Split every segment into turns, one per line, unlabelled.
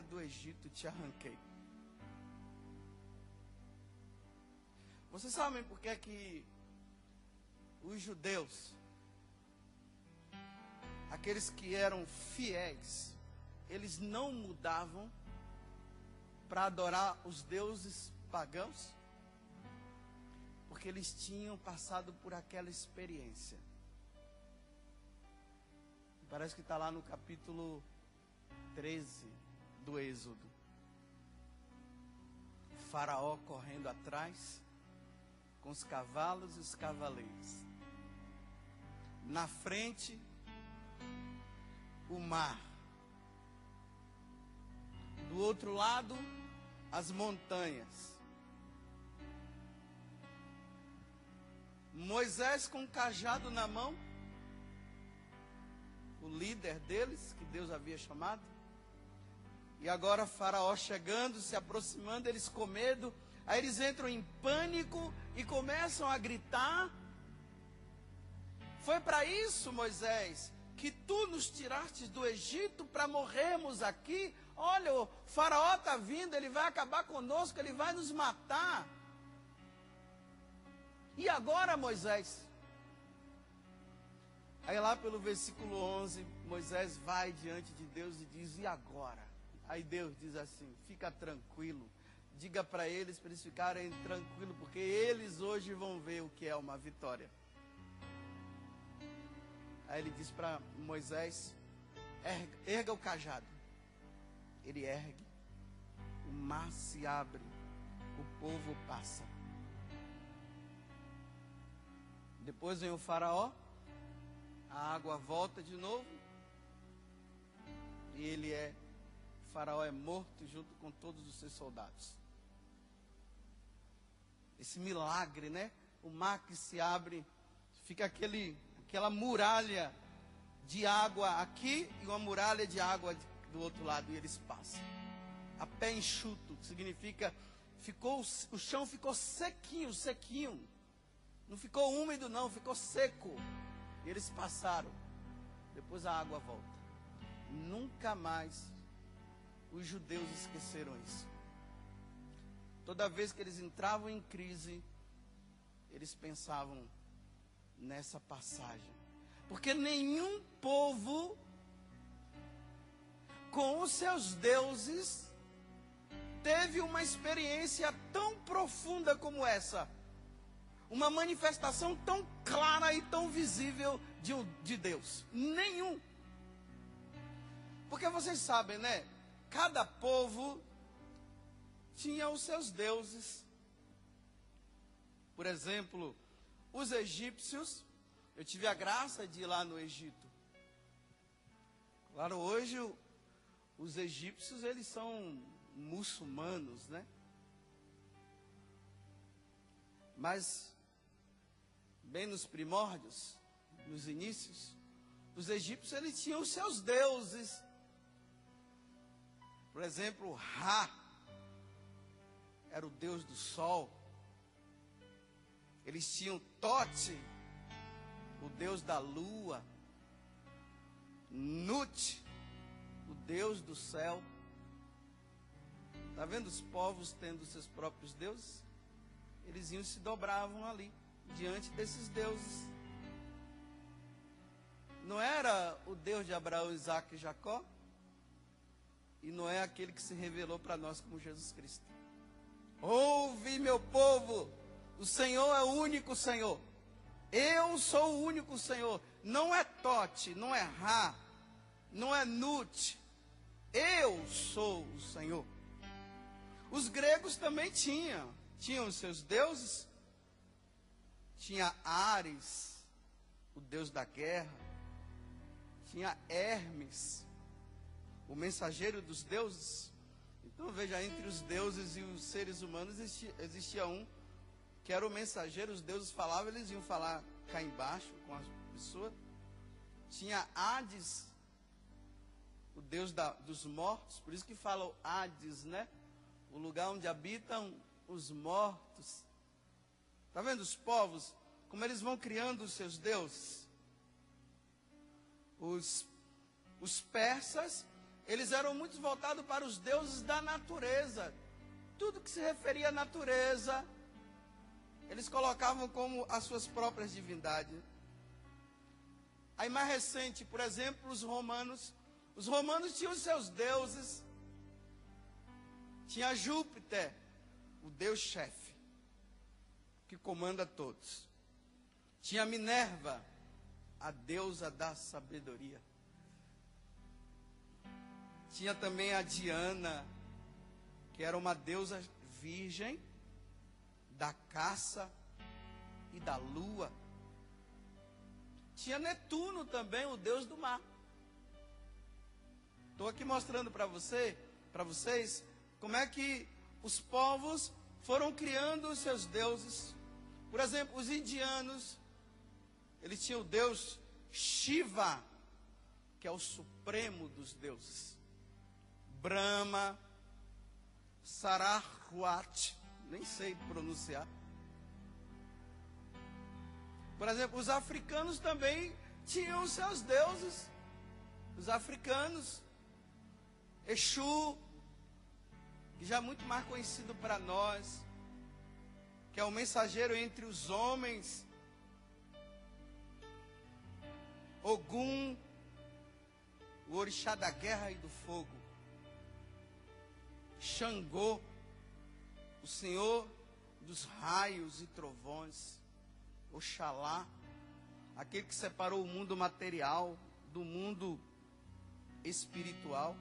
do Egito te arranquei. Vocês sabem por que é que os judeus, aqueles que eram fiéis, eles não mudavam para adorar os deuses pagãos? Porque eles tinham passado por aquela experiência. Parece que está lá no capítulo 13 do Êxodo. Faraó correndo atrás, com os cavalos e os cavaleiros. Na frente, o mar. Do outro lado, as montanhas. Moisés com um cajado na mão, o líder deles, que Deus havia chamado. E agora Faraó chegando, se aproximando, eles com medo. Aí eles entram em pânico e começam a gritar. Foi para isso, Moisés, que tu nos tiraste do Egito para morrermos aqui? Olha, o Faraó está vindo, ele vai acabar conosco, ele vai nos matar. E agora, Moisés? Aí lá pelo versículo 11, Moisés vai diante de Deus e diz, e agora? Aí Deus diz assim, fica tranquilo, diga para eles ficarem tranquilos, porque eles hoje vão ver o que é uma vitória. Aí ele diz para Moisés, erga o cajado. Ele ergue, o mar se abre, o povo passa. Depois vem o Faraó, a água volta de novo, e o Faraó é morto junto com todos os seus soldados. Esse milagre, né? O mar que se abre, fica aquela muralha de água aqui e uma muralha de água do outro lado, e eles passam. A pé enxuto, que significa, o chão ficou sequinho, sequinho. Não ficou úmido não, ficou seco. E eles passaram. Depois a água volta. Nunca mais os judeus esqueceram isso. Toda vez que eles entravam em crise, eles pensavam nessa passagem. Porque nenhum povo com os seus deuses teve uma experiência tão profunda como essa. Uma manifestação tão clara e tão visível de Deus. Nenhum. Porque vocês sabem, né? Cada povo tinha os seus deuses. Por exemplo, os egípcios. Eu tive a graça de ir lá no Egito. Claro, hoje os egípcios, eles são muçulmanos, né? Mas bem nos primórdios, nos inícios, os egípcios, eles tinham os seus deuses. Por exemplo, Ra era o deus do sol. Eles tinham Tote, o deus da lua. Nut, o deus do céu. Está vendo os povos tendo seus próprios deuses? Eles iam e se dobravam ali, diante desses deuses. Não era o Deus de Abraão, Isaac e Jacó? E não é aquele que se revelou para nós como Jesus Cristo. Ouve, meu povo, o Senhor é o único Senhor. Eu sou o único Senhor. Não é Tote, não é Ra, não é Nut. Eu sou o Senhor. Os gregos também tinham os seus deuses. Tinha Ares, o deus da guerra. Tinha Hermes, o mensageiro dos deuses. Então veja, entre os deuses e os seres humanos existia um que era o mensageiro. Os deuses falavam, eles iam falar cá embaixo com as pessoas. Tinha Hades, o deus dos mortos. Por isso que falam Hades, né? O lugar onde habitam os mortos. Está vendo os povos, como eles vão criando os seus deuses? Os persas eles eram muito voltados para os deuses da natureza. Tudo que se referia à natureza, eles colocavam como as suas próprias divindades. Aí mais recente, por exemplo, os romanos tinham os seus deuses. Tinha Júpiter, o deus-chefe, que comanda todos. Tinha Minerva, a deusa da sabedoria. Tinha também a Diana, que era uma deusa virgem, da caça e da lua. Tinha Netuno também, o deus do mar. Estou aqui mostrando para vocês, como é que os povos foram criando os seus deuses. Por exemplo, os indianos, eles tinham o deus Shiva, que é o supremo dos deuses. Brahma, Saraswati, nem sei pronunciar. Por exemplo, os africanos também tinham os seus deuses. Os africanos, Exu, que já é muito mais conhecido para nós, que é o mensageiro entre os homens. Ogum, o orixá da guerra e do fogo. Xangô, o senhor dos raios e trovões. Oxalá, aquele que separou o mundo material do mundo espiritual.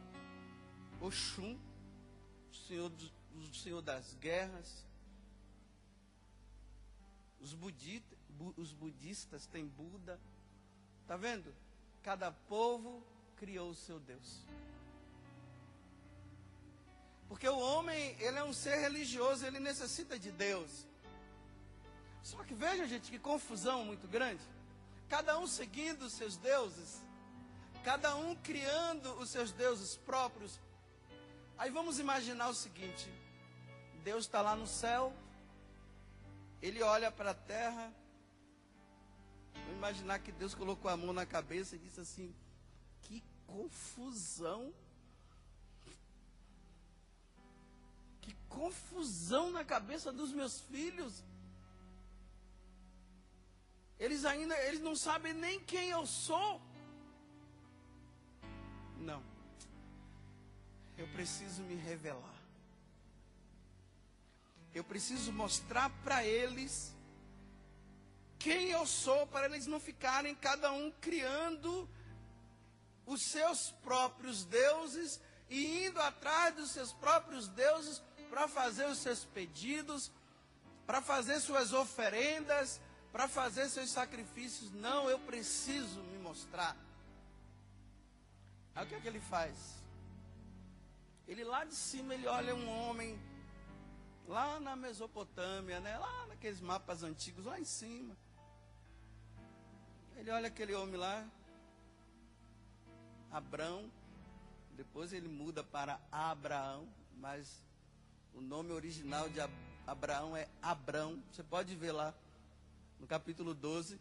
Oxum, o senhor das guerras. Os budistas têm Buda. Está vendo? Cada povo criou o seu Deus. Porque o homem, ele é um ser religioso, ele necessita de Deus. Só que veja, gente, que confusão muito grande. Cada um seguindo os seus deuses, cada um criando os seus deuses próprios. Aí vamos imaginar o seguinte: Deus está lá no céu, ele olha para a terra. Vamos imaginar que Deus colocou a mão na cabeça e disse assim: que confusão. Que confusão na cabeça dos meus filhos. Eles não sabem nem quem eu sou. Não. Eu preciso me revelar. Eu preciso mostrar para eles quem eu sou, para eles não ficarem cada um criando os seus próprios deuses e indo atrás dos seus próprios deuses para fazer os seus pedidos, para fazer suas oferendas, para fazer seus sacrifícios. Não, eu preciso me mostrar. Aí o que é que ele faz? Ele lá de cima, ele olha um homem, lá na Mesopotâmia, né? Lá naqueles mapas antigos, lá em cima. Ele olha aquele homem lá, Abrão, depois ele muda para Abraão, mas o nome original de Abraão é Abrão. Você pode ver lá no capítulo 12.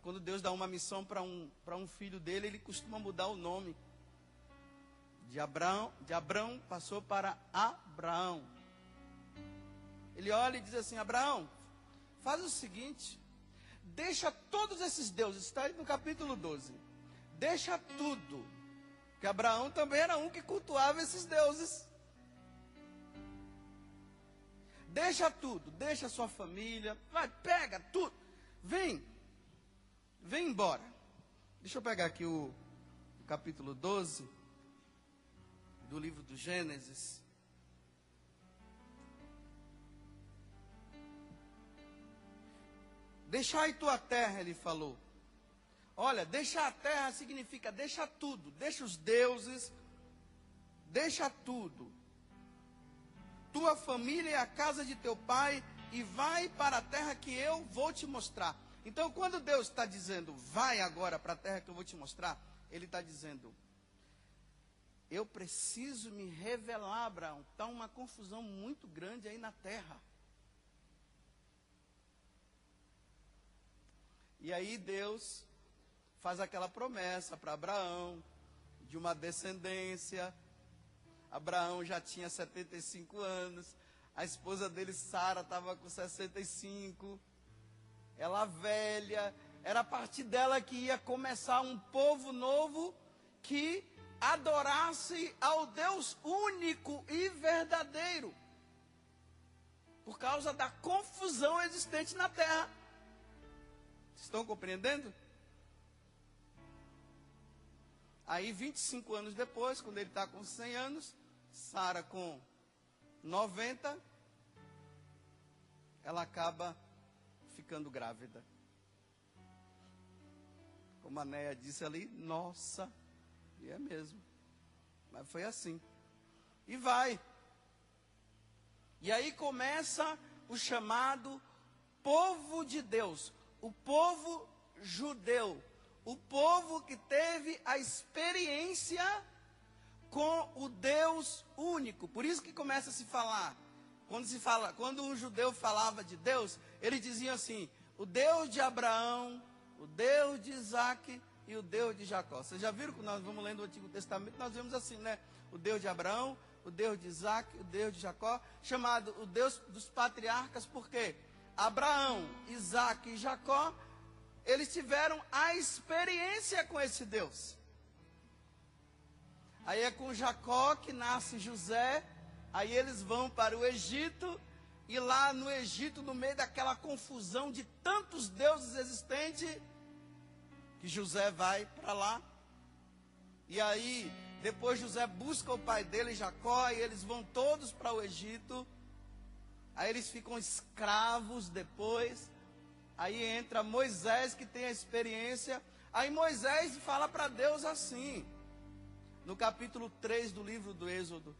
Quando Deus dá uma missão para um filho dele, ele costuma mudar o nome. De Abrão passou para Abraão. Ele olha e diz assim: Abraão, faz o seguinte, deixa todos esses deuses, está aí no capítulo 12. Deixa tudo. Porque Abraão também era um que cultuava esses deuses. Deixa tudo, deixa a sua família, vai, pega tudo, vem embora. Deixa eu pegar aqui o capítulo 12 do livro do Gênesis. Deixai tua terra, ele falou. Olha, deixar a terra significa deixa tudo, deixa os deuses, deixa tudo. Tua família e a casa de teu pai, e vai para a terra que eu vou te mostrar. Então, quando Deus está dizendo, vai agora para a terra que eu vou te mostrar, Ele está dizendo, eu preciso me revelar, Abraão. Está uma confusão muito grande aí na terra. E aí Deus faz aquela promessa para Abraão, de uma descendência. Abraão já tinha 75 anos, a esposa dele, Sara, estava com 65, ela velha, era a partir dela que ia começar um povo novo que adorasse ao Deus único e verdadeiro, por causa da confusão existente na terra. Estão compreendendo? Aí 25 anos depois, quando ele está com 100 anos, Sara com 90, ela acaba ficando grávida. Como a Néia disse ali, nossa, e é mesmo. Mas foi assim. E vai. E aí começa o chamado povo de Deus, o povo judeu, o povo que teve a experiência com o Deus único. Por isso que começa a se falar, quando um judeu falava de Deus, ele dizia assim: o Deus de Abraão, o Deus de Isaac e o Deus de Jacó. Vocês já viram que nós vamos lendo o Antigo Testamento, nós vemos assim, né? O Deus de Abraão, o Deus de Isaac, o Deus de Jacó, chamado o Deus dos patriarcas, porque Abraão, Isaac e Jacó, eles tiveram a experiência com esse Deus. Aí é com Jacó que nasce José, aí eles vão para o Egito, e lá no Egito, no meio daquela confusão de tantos deuses existentes, que José vai para lá, e aí depois José busca o pai dele, Jacó, e eles vão todos para o Egito, aí eles ficam escravos depois, aí entra Moisés que tem a experiência, aí Moisés fala para Deus assim, no capítulo 3 do livro do Êxodo: